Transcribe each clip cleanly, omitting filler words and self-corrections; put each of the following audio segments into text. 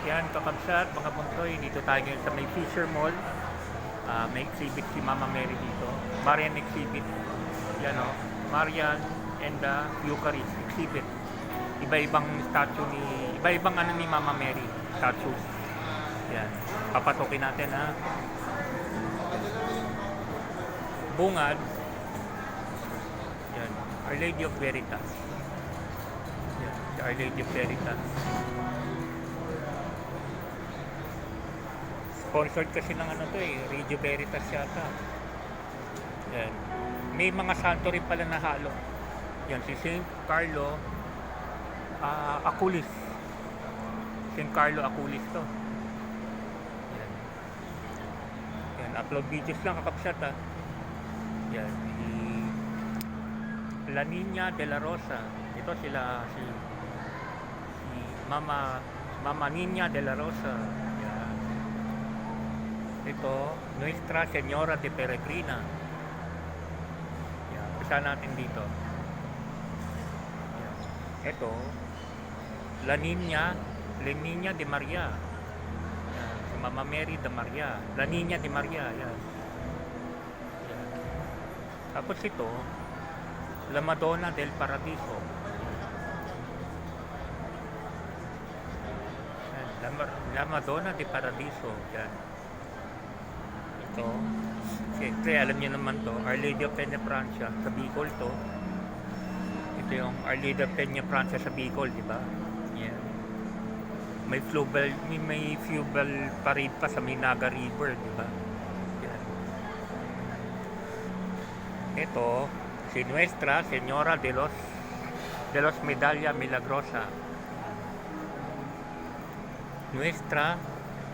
Yan, kakabsat, mga buntoy. Dito tayo ngayon sa may Fisher Mall. May exhibit si Mama Mary dito. Marian exhibit. Yan o. Marian and the Eucharist exhibit. Iba-ibang statue ni... Iba-ibang ano ni Mama Mary. Statues. Yan. Papatokin natin ha. Bungad. Yan. Our Lady of Veritas. Yan. Our Lady of Veritas. Sponsored kasi ng ano to Radio Veritas yata. Yan. May mga santo rin pala na halo. Yan, si Saint Carlo Aculis. Saint Carlo Aculis to. Yan. Yan, upload videos lang kakapsat ha. Yan, si La Niña de la Rosa. Ito sila si Mama Niña de la Rosa. Ito, Nuestra Señora de Peregrina. Yan, isa natin dito. Yan. Ito, La Niña de Maria. Yan, si Mama Mary de Maria. La Niña de Maria. Yan. Yan. Tapos ito, La Madonna del Paradiso. Yan, La Madonna de Paradiso. Yan. Ito, siyempre alam niyo naman to, Our Lady of Peña Francia sa Bicol to. Ito yung Our Lady of Peña Francia sa Bicol, di ba? Yeah. May fuel parade pa sa Minaga River, di ba? Yan. Ito, si Nuestra Señora de los Medalla Milagrosa. Nuestra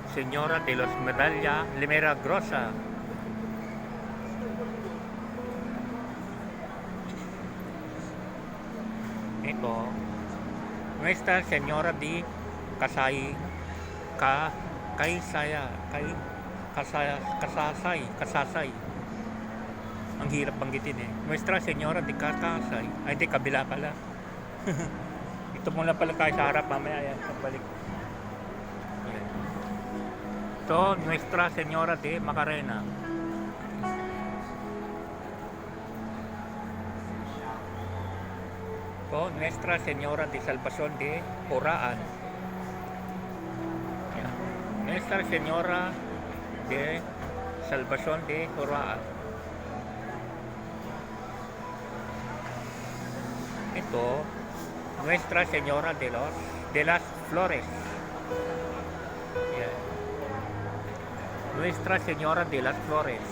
Señora de los Medalla Milagrosa. Ito, Nuestra Señora de Kasasay. Ang hirap banggitin eh. Nuestra Señora de Kasasay. Ay, di, kabila pala. Ito muna pala tayo sa harap, mamaya yan, pagbalik. Ito, Nuestra Señora de Macarena. Ito, Nuestra Señora de Salvación de Oraan. Yan. Nuestra Señora de Salvación de Oraan. Ito, Nuestra Señora de las Flores. Yan. Nuestra Señora de las Flores.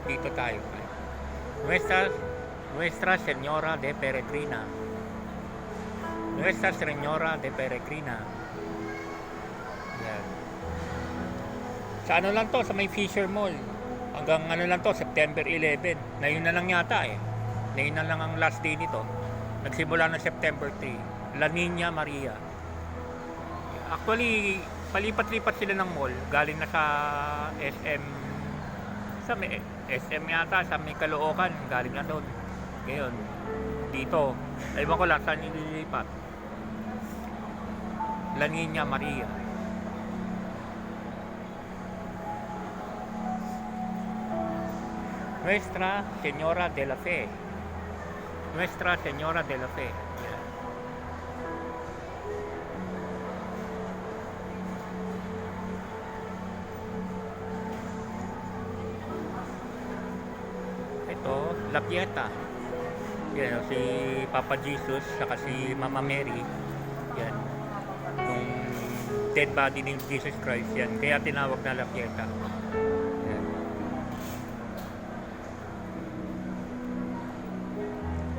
Dito tayo. Nuestra Señora de Peregrina. Nuestra Señora de Peregrina. Yan. Sa ano lang to, sa may Fisher Mall. Hanggang ano lang to, September 11. Ngayon na lang yata eh. Ngayon na lang ang last day nito. Nagsimula ng September 3. La Niña Maria. Actually, palipat-lipat sila ng mall. Galing na sa SM. Sa may SM yata, sa may Caloocan. Galing na doon. Ngayon, dito. Ewan ko lang saan nililipat. La Niña Maria. Nuestra Señora de la Fe. Nuestra Señora de la Fe. La Pieta. Yan, si Papa Jesus saka si Mama Mary. Yan. Nung dead body ni Jesus Christ yan. Kaya tinawag na La Pieta. Yan.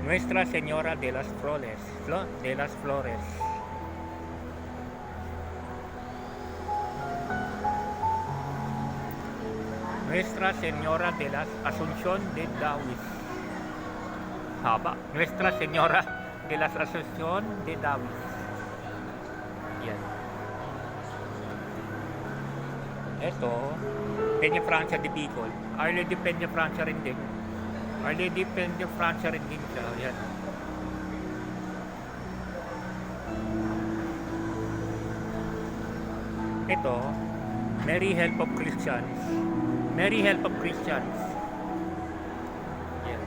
Nuestra Señora de las Flores. De las Flores. Nuestra Señora de la Asunción de Davis. Haba. Nuestra Señora de la Asunción de Davis. Yan. Ito, Peña Francia de Bicol. Our Lady Peña Francia rin din. Our Lady Peña Francia rin din siya. Yan. Ito, Mary Help of Christians. Mary Help of Christians. Yan.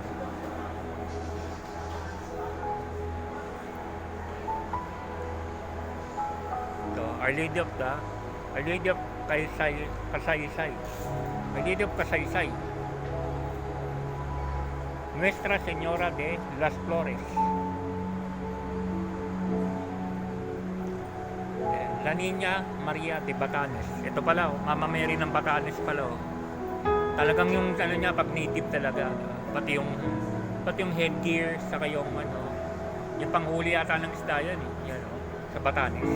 Ito, Our Lady of Kasaysay. Our Lady of Kasaysay. Nuestra Señora de las Flores. La Niña Maria de Batanes. Ito pala, oh, Mama Mary ng Batanes pala. Oh. Talagang yung ano niya, pag native talaga. Pati yung headgear, saka yung ano, yung panghuli ata ng isda yan eh. Yan, oh, sa Batanes.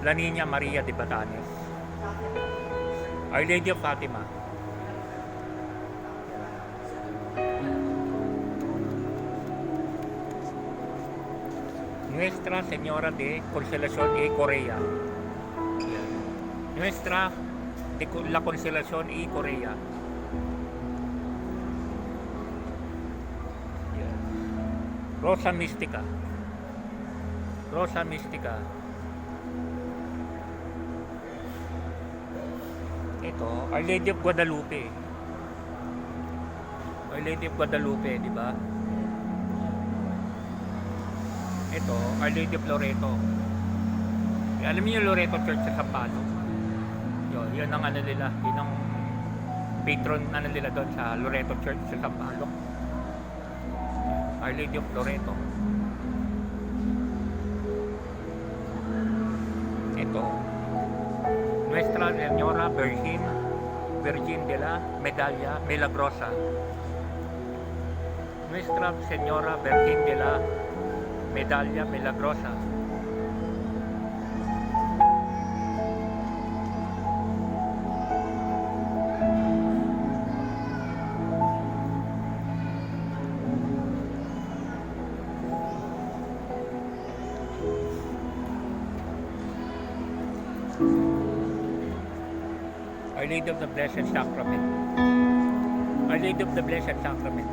La Niña Maria de Batanes. Our Lady of Fatima. Nuestra Señora de Consolación y Corea. Nuestra de la Consolación y Corea. Rosa Mystica. Rosa Mystica. Ito, Our Lady of Guadalupe. Our Lady of Guadalupe, di ba? Ito, Our Lady of Loreto. Alam niyo yung Loreto Church sa Sampalo? Yun ang ano nila, yun ang patron ano nila doon sa Loreto Church sa Sampalo. Our Lady of Loreto. Ito, Nuestra Señora Virgin de la Medalla Milagrosa. Nuestra Señora Virgin de la Medalla Milagrosa. Our Lady of the Blessed Sacrament. Our Lady of the Blessed Sacrament.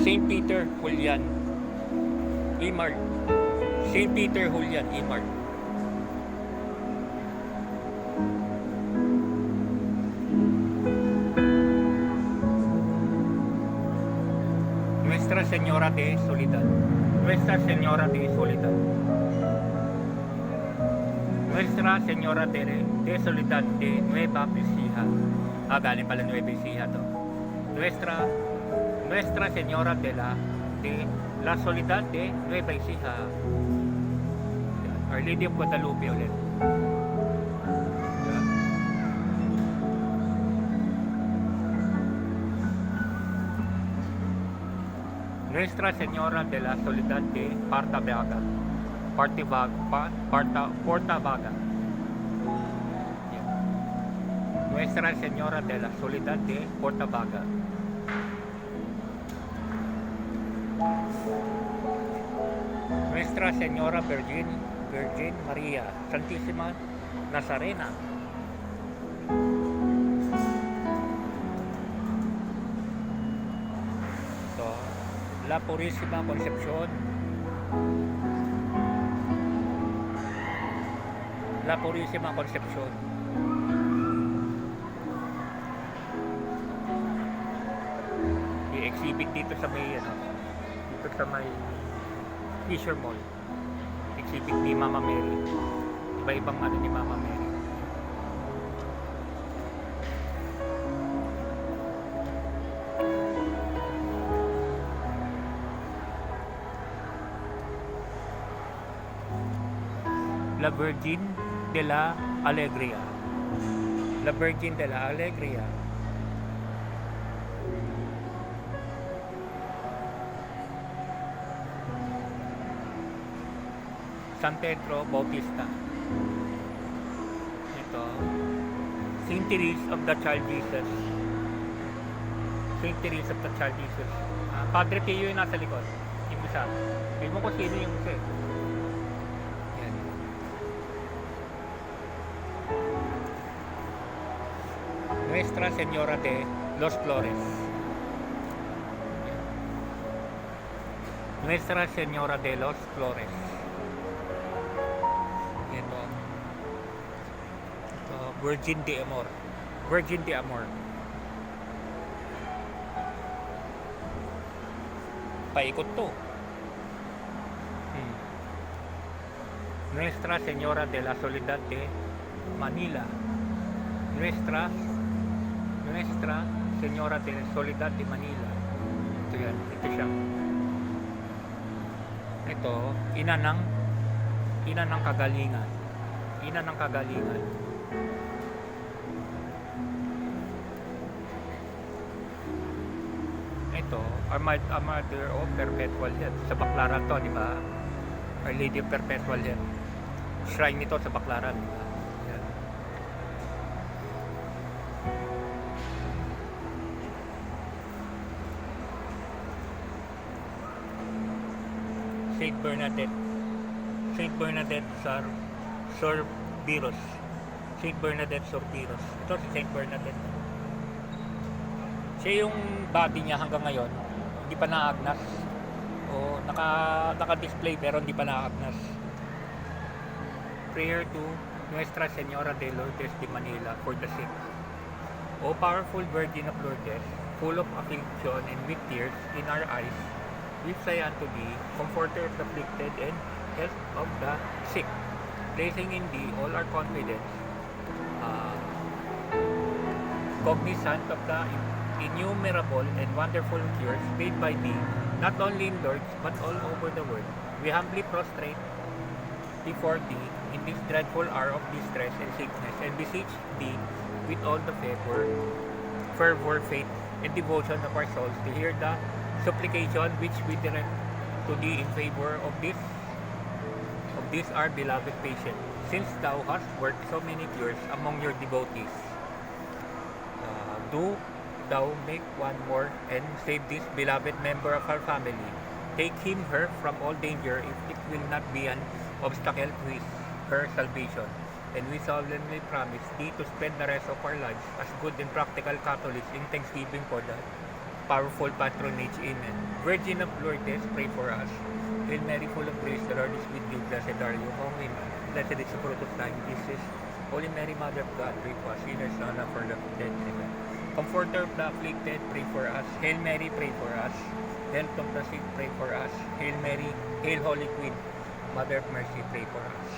Saint Peter Julian Imart. Saint Peter Julian Imart. Nuestra Señora de Soledad. Nuestra Señora de Soledad. Nuestra Señora de Soledad de Nueva Ecija. Galing pala Nueva Ecija to. Nuestra Señora de la Soledad de Nueva Ecija. Our Lady of Guadalupe ulit. Nuestra Señora de la Soledad de Porta Vaga. Nuestra Señora de la Soledad de Porta Vaga. Nuestra Señora Virgin María Santísima Nazarena. So, La Purísima Concepción. La Purísima Concepción. I-exhibit dito sa may Fisher Mall. Exhibit ni Mama Mary. Iba-ibang ano ni Mama Mary. La Virgin de la Alegría. La Virgin de la Alegría. San Pedro Bautista. Ito, Saint Therese of the Child Jesus. Saint Therese of the Child Jesus. Padre Pio yung nasa likod. Yung isa. Feel mo ko sino yung isa. Yan. Nuestra Señora de los Flores. Nuestra Señora de los Flores. Virgin de Amor. Virgin de Amor. Paikot to. Nuestra Señora de la Soledad de Manila. Nuestra Señora de la Soledad de Manila. Ito yan. Ito siya. Ito, ina ng kagalingan. Ina ng kagalingan. Ito, a Mother of Perpetual Help. Sa Baclaran to, di ba? Our Lady of Perpetual Help. Shrine nito sa Baclaran, di ba? Yan. Saint Bernadette. Saint Bernadette Sorbiros. Saint Bernadette Sorbiros. Ito si Saint Bernadette. Siya yung body niya hanggang ngayon, hindi pa naagnas. O naka-display pero hindi pa naagnas. Prayer to Nuestra Señora de Lourdes de Manila for the sick. O powerful Virgin of Lourdes, full of affliction and with tears in our eyes, we say unto thee, Comforter of the afflicted and health of the sick, placing in thee all our confidence, cognizant of the innumerable and wonderful cures made by thee, not only in Lourdes but all over the world. We humbly prostrate before thee in this dreadful hour of distress and sickness, and beseech thee with all the fervor, faith, and devotion of our souls to hear the supplication which we direct to thee in favor of this our beloved patient, since thou hast worked so many cures among your devotees. Do thou make one more and save this beloved member of our family. Take him, her, from all danger, if it will not be an obstacle to her salvation. And we solemnly promise thee to spend the rest of our lives as good and practical Catholics in thanksgiving for the powerful patronage. Amen. Virgin of Lourdes, pray for us. Hail Mary, full of grace, the Lord is with you. Blessed are you among women. Blessed is the fruit of thy womb, Jesus. Holy Mary, Mother of God, pray for us sinners now and for the dead. Amen. Comforter of the afflicted, pray for us. Hail Mary, pray for us. Health of the sick, pray for us. Hail Mary, Hail Holy Queen, Mother of Mercy, pray for us.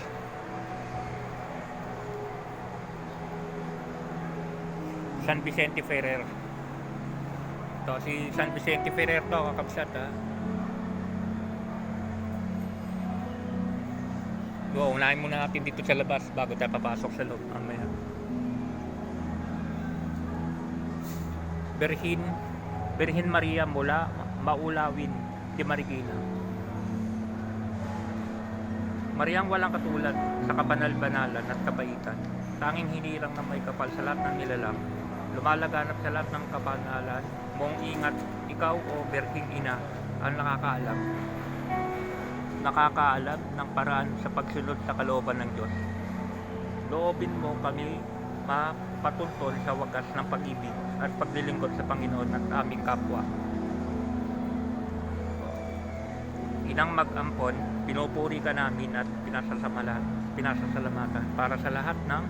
San Vicente Ferrer. Ito, si San Vicente Ferrer to, kakabsat ha. So, unahin muna natin dito sa labas bago tayo papasok sa loob. Mamaya. Birhin Maria mula Maulawin de Marikina. Mariang walang katulad sa kabanal-banalan at kabaitan, tanging hinirang na may kapal sa lahat ng nilalang, lumalaganap sa lahat ng kabanalan mong ingat, ikaw o Birhing Ina ang nakakaalam ng paraan sa pagsunod sa kalooban ng Diyos. Loobin mo kami mapatuntol sa wagas ng pag-ibig at paglilingkod sa Panginoon at aming kapwa. Inang mag-ampon, pinupuri ka namin at pinasasalamatan para sa lahat ng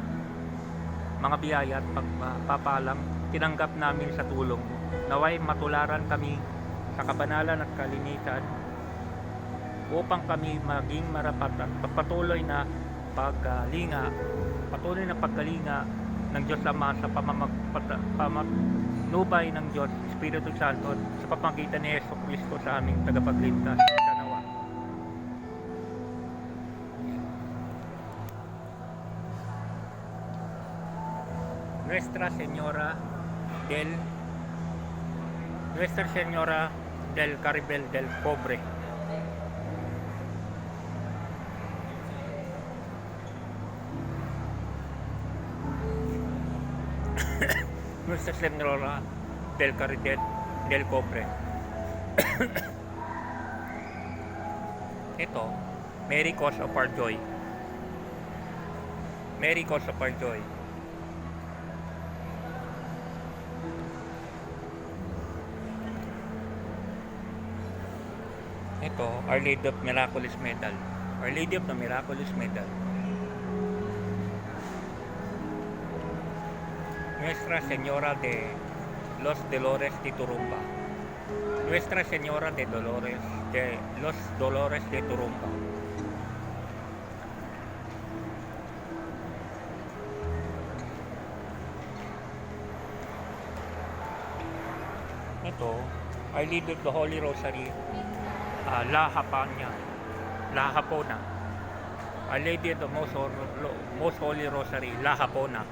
mga biyaya at pagpapalang tinanggap namin sa tulong mo. Naway matularan kami sa kabanalan at kalinitan upang kami maging marapat at patuloy na paggalinga ng Diyos Ama sa pamanubay ng Diyos Espiritu Santo sa pamamagitan ni Yesu Cristo sa aming tagapagligtas. Sanawa. Nuestra Señora del Caribel del Pobre. Nuestra Señora del Caribel del Pobre. Ito, Mary Cause of Our Joy. Mary Cause of Our Joy. Ito, Our Lady of Miraculous Medal. Our Lady of the Miraculous Medal. Nuestra Señora de los Dolores de Turumba. Nuestra Señora de los Dolores de Turumba. Ito, Our Lady of the Holy Rosary, La Hapana, La Hapona. Our Lady of the Most Holy Rosary, La Hapona.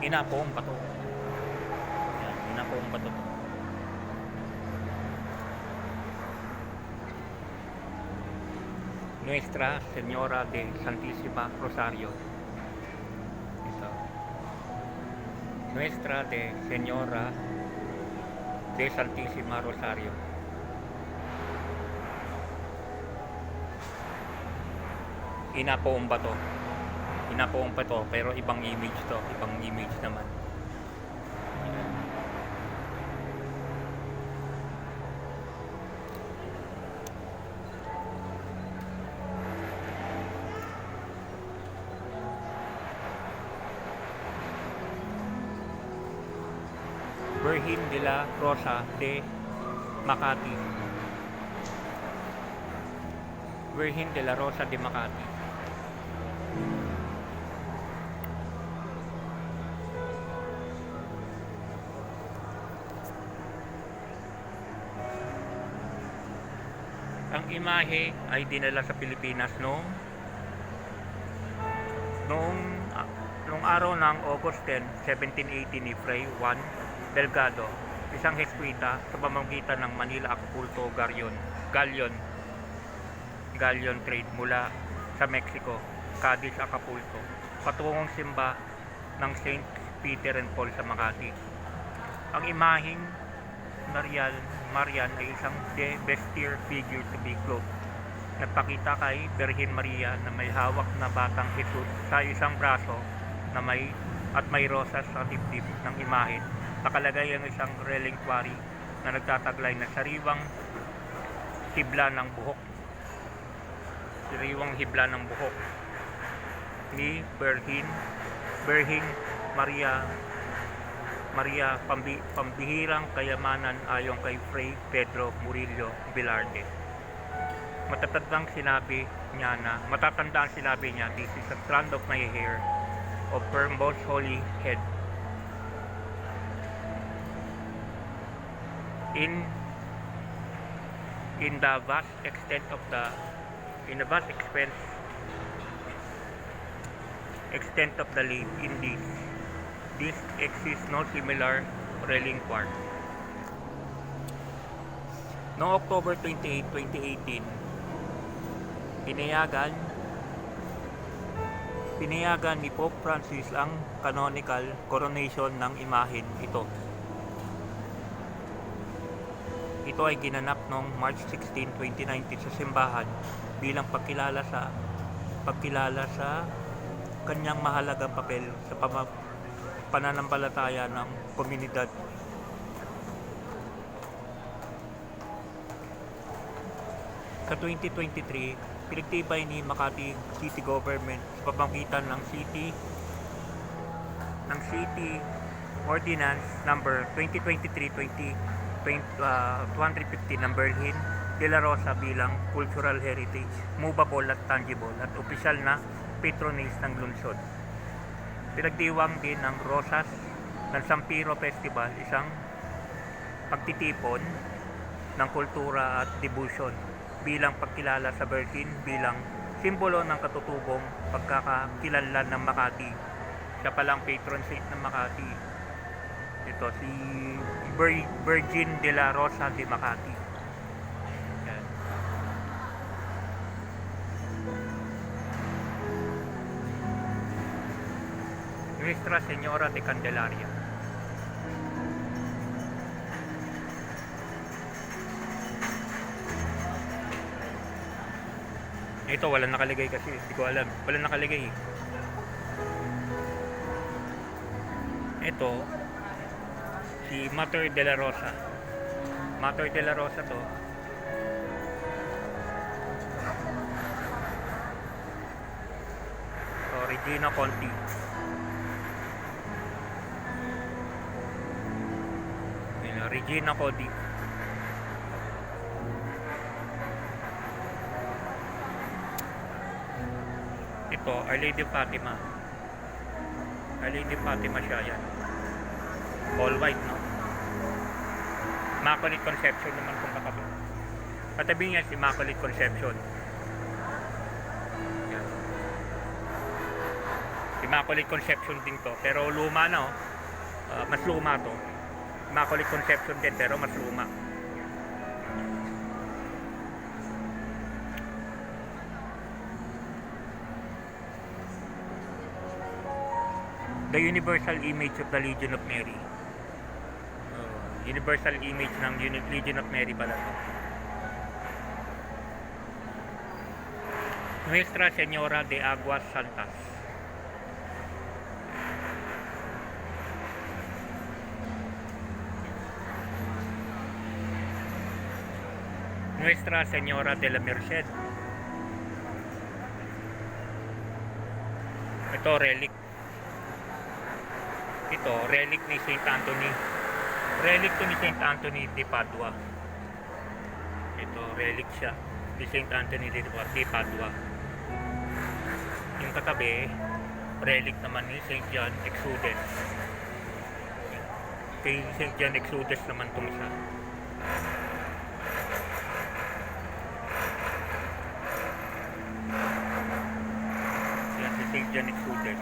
Inapong bato. Yan, inapong bato. Nuestra Señora de Santísima Rosario. Ito. Nuestra de Señora de Santísima Rosario. Inapong bato. Inapong bato, pero ibang image to. Ibang image naman. Virgen de la Rosa de Makati. Virgen de la Rosa de Makati. Ang imahe ay dinala sa Pilipinas noong araw ng August 10, 1780 ni Fray Juan Delgado, isang Jesuita, sa pamamagitan ng Manila Acapulco Galleon trade mula sa Mexico, Cadiz, Acapulco, patungong simba ng Saint Peter and Paul sa Makati. Ang imaheng Marian ay isang de vestir figure to be clothed. Nagpakita kay Birhen Maria na may hawak na batang Jesus sa isang braso na may rosas sa dibdib ng imahe. Nakalagay ang isang reliquary na nagtataglay ng sariwang hibla ng buhok ni Birhen Maria, pambihirang kayamanan ayon kay Fray Pedro Murillo Velarde. Matatandang sinabi niya, this is a strand of my hair of her most holy head. In the vast extent of the lake in this exists no similar reliquary. Noong October 28, 2018, pinayagan ni Pope Francis ang canonical coronation ng imahen ito. Ito ay ginanap noong March 16, 2019 sa simbahan bilang pagkilala sa kanyang mahalagang papel sa pananampalataya ng komunidad. Sa 2023, pinagtibay ni Makati City Government sa pamamagitan ng City Ordinance number 2023-250 ng Birhen de la Rosa bilang cultural heritage, movable at tangible at opisyal na patronage ng lungsod. Pinagdiwang din ng Rosas ng Sampiro Festival, isang pagtitipon ng kultura at devotion bilang pagkilala sa Birhen bilang simbolo ng katutubong pagkakakilanlan ng Makati. Siya palang patron saint ng Makati. Ito si Virgen de la Rosa de Makati. Yan. Nuestra Señora de Candelaria. Ito wala nakalagay kasi, hindi ko alam. Wala nakalagay. Ito si Mater de la Rosa. Mater de la Rosa to. Regina Conti. Yan, Regina Conti. Ito, Our Lady of Fatima. Our Lady of Fatima siya yan. All white, no? Immaculate Conception naman kung katabi. Katabi niya si Immaculate Conception. Yan. Immaculate Conception din to. Pero luma na, oh. Mas luma to. Immaculate Conception din, pero mas luma. The universal image of the Legion of Mary. Universal image ng Legion of Mary pala to. Nuestra Señora de Aguas Santas. Nuestra Señora de la Merced. Ito, relic. Ito, relic ni Saint Anthony. Relic to ni Saint Anthony de Padua. Ito, relic siya ni Saint Anthony de Padua. Yung katabi, relic naman ni Saint John Exodus. Kay Saint John Exodus naman itong isa. Yan si Saint John Exodus.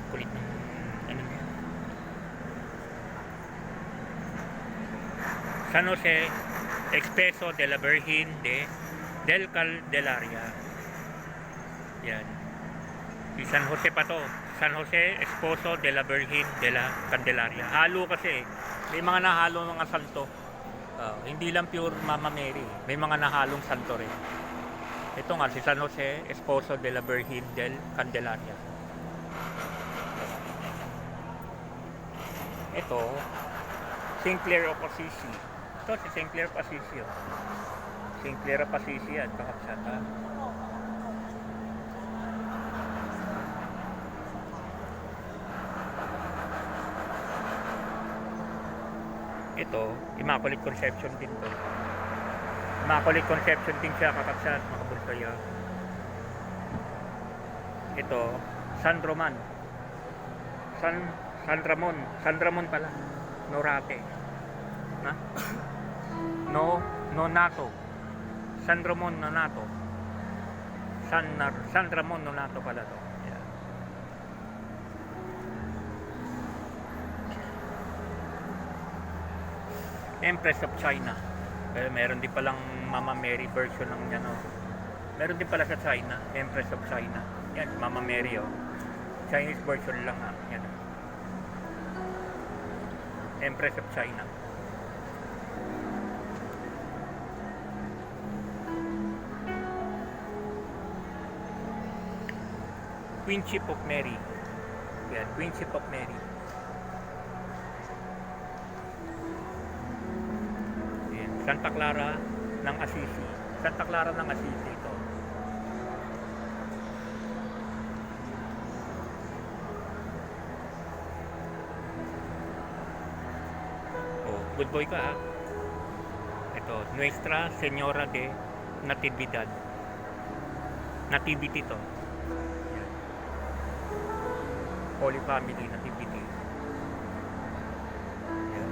Kulit ng ano niya. San Jose Expreso de la Virgen del Candelaria. Yan. Si San Jose pa to. San Jose Esposo de la Virgen de la Candelaria. Halo kasi. May mga nahalo mga santo. Hindi lang pure Mama Mary. May mga nahalong santo rin. Ito nga si San Jose Esposo de la Virgen del Candelaria. Ito, St. Clare of Assisi. Ito si St. Clare of Assisi. St. Clare of Assisi yan, kakapsata. Ito, Immaculate Conception din to. Immaculate Conception din siya, kakapsat, mga bulkaya. Ito, San Roman. San Ramon pala. Norate. Na? Nonato. San Ramon Nonato. San Ramon Nonato pala to. Yeah. Empress of China. Meron din palang Mama Mary version ng yan, oh. Meron din pala sa China, Empress of China. Yan, Mama Mary, oh. Chinese version lang, ha. Yan. Empress of China. Queenship of Mary. Yan, Queenship of Mary. Yan, Santa Clara ng Assisi. Santa Clara ng Assisi ito. Good boy ka, ha. Ito, Nuestra Señora de Natividad. Nativity to. Yan. Holy Family Nativity. Yan.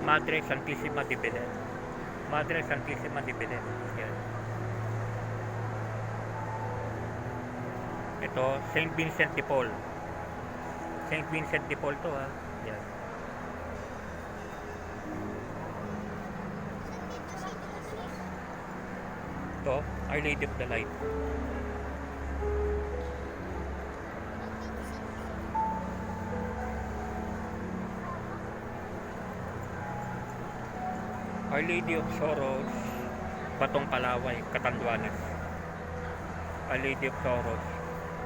Madre Santissima de Belen. Madre Santissima de Belen. Yan. Ito, Saint Vincent de Paul. Saint Vincent de Paul to, ha. Yan. Ito, Our Lady of the Light. Our Lady of Sorrows, Batong Palaway, Catanduanes. Our Lady of Sorrows.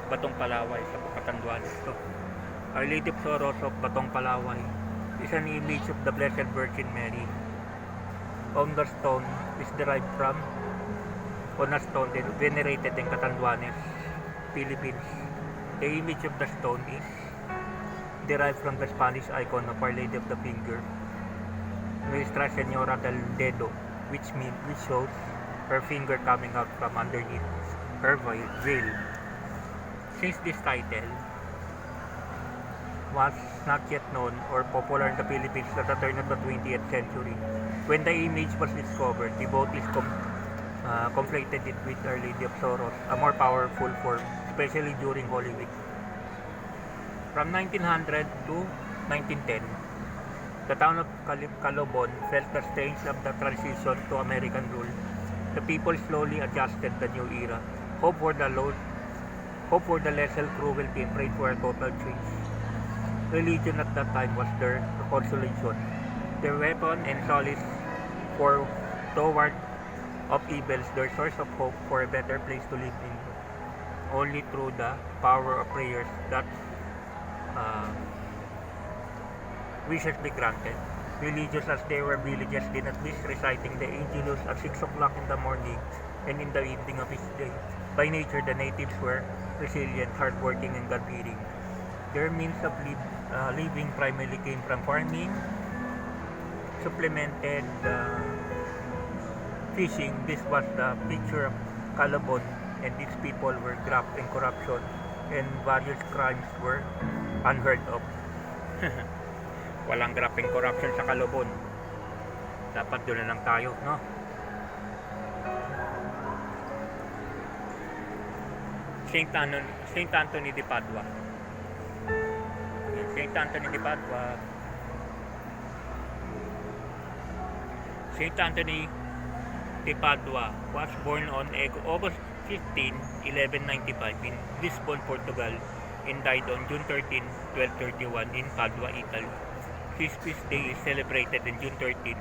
Batong Palaway sa Catanduanes to. Our Lady of Sorrows of Batong Palaway is an image of the Blessed Virgin Mary. On the stone is derived from on a stone venerated in Catanduanes, Philippines. The image of the stone is derived from the Spanish icon of Our Lady of the Finger, Nuestra Señora del Dedo, which shows her finger coming out from underneath her veil. Since this title was not yet known or popular in the Philippines at the turn of the 20th century, when the image was discovered, devotees conflated it with Our Lady of Sorrows, a more powerful form, especially during Holy Week. From 1900 to 1910, the town of Calobon felt the strains of the transition to American rule. The people slowly adjusted the new era, hope for the lesser cruelty and prayed for a total change. Religion at that time was their consolation, their weapon and solace for toward of evils, their source of hope for a better place to live in. Only through the power of prayers that wishes be granted. Religious as they were, villages did not miss reciting the Angelus at 6 o'clock in the morning and in the evening of each day. By nature, the natives were resilient, hardworking, and God-fearing. Their means of living primarily came from farming, supplemented fishing. This was the picture of Calobon, and its people were graft in corruption, and various crimes were unheard of. Walang graft and corruption sa Calobon. Dapat doon na lang tayo, no? Saint Anthony de Padua. Saint Anthony de Padua. Saint Anthony de Padua was born on August 15, 1195 in Lisbon, Portugal, and died on June 13, 1231 in Padua, Italy. His feast day is celebrated on June 13.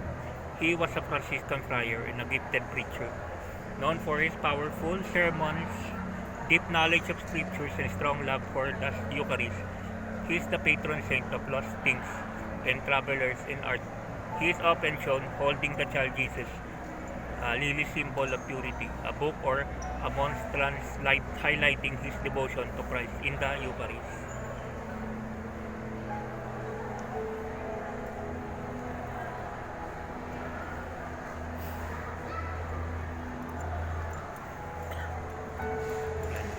He was a Franciscan friar and a gifted preacher, known for his powerful sermons, deep knowledge of scriptures, and strong love for the Eucharist. He is the patron saint of lost things and travelers in art. He is often shown holding the child Jesus, a lily symbol of purity, a book or a monstrance highlighting his devotion to Christ in the Eucharist.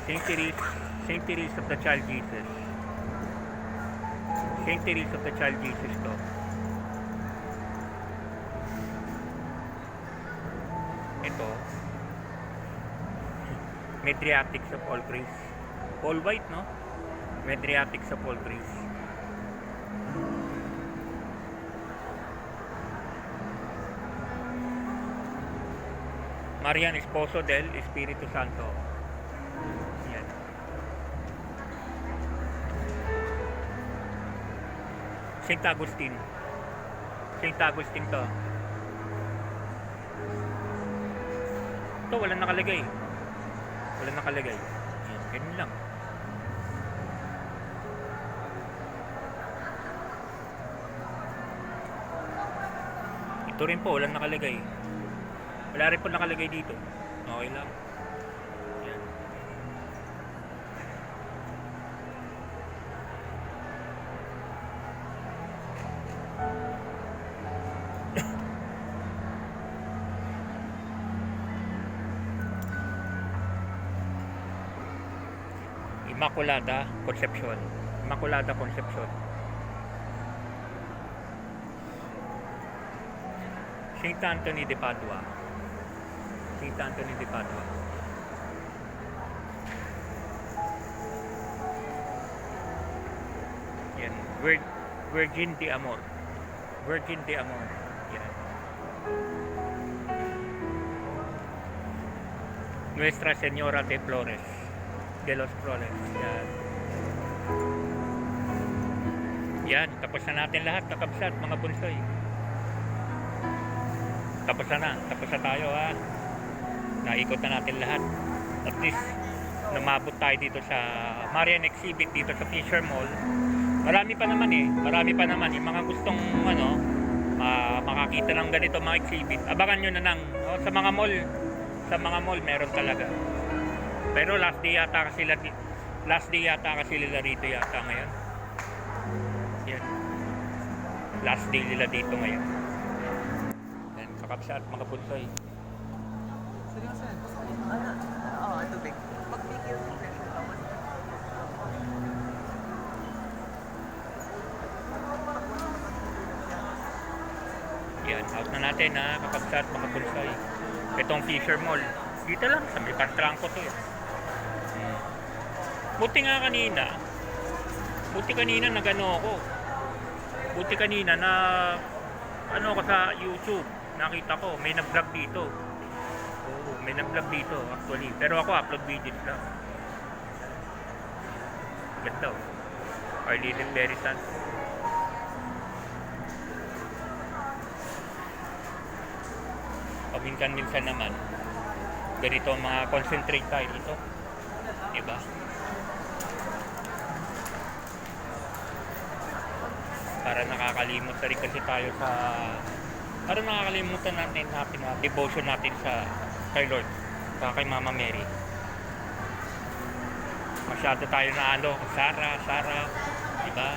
Saint Therese of the Child Jesus. Saint Therese of the Child Jesus to. Ito. Medriatics of all grace. All white, no? Medriatics of all grace. Marian Esposo del Espiritu Santo. Yan. Saint Agustin. Saint Agustin to. Ito, walang nakalagay. Walang nakalagay. Yan, ganun lang. Ito rin po, walang nakalagay. Wala rin po nakalagay dito. Okay lang. Yan. Immaculada Concepcion. Immaculada Concepcion. Saint Anthony de Padua. Saint Anthony de Padua. Yan. Virgin de Amor. Virgin de Amor. Yan. Nuestra Señora de Flores. De los Flores. Yan. Yan. Tapos na natin lahat. Kakabsat, mga bunsoy. Tapos na tayo, ha. Naikot na natin lahat. At least Lumabot tayo dito sa Marian Exhibit dito sa Fisher Mall. Marami pa naman yung mga gustong makakita ng ganito mga exhibit. Abangan nyo na lang sa mga mall meron talaga. Pero last day yata kasi nila rito yata ngayon. Yan. Last day nila dito ngayon. Yan, kakapsa at mga bunsoy. Seryoso yan? Oo, ito big. Pag big yung session, tawad. Yan, out na natin kakapsa at mga bunsoy. Itong Fisher Mall. Dito lang, sa may Pantranco to eh. Buti kanina nagano ako. Buti kanina na ano ko sa YouTube, nakita ko may nag-vlog dito. Oo, may nag-vlog dito actually. Pero ako upload videos lang. Ganda oh. Our Little Veritas. Paminsan-minsan naman ganito ang mga concentrate tayo dito. Diba? Para nakakalimot na rin kasi tayo para nakakalimutan natin devotion natin kay Lord, kay Mama Mary. Masyado tayo na Sara, diba?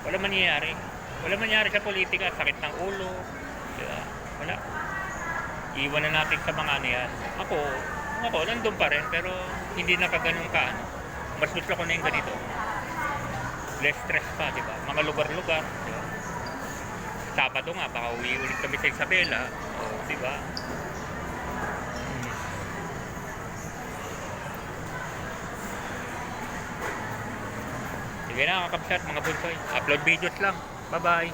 Wala mangyayari sa politika, sakit ng ulo, diba? Wala. Iwan na natin sa mga yan. Ako nandun pa rin, pero hindi na kaganon ka mas gusto ko na yung ganito. Less stress pa, di ba? Mga lugar-lugar, di ba? Sabado nga, baka uwi ulit kami sa Isabela. O, di ba? Sige na, kakapsat, mga bunsoy. Upload videos lang. Bye-bye.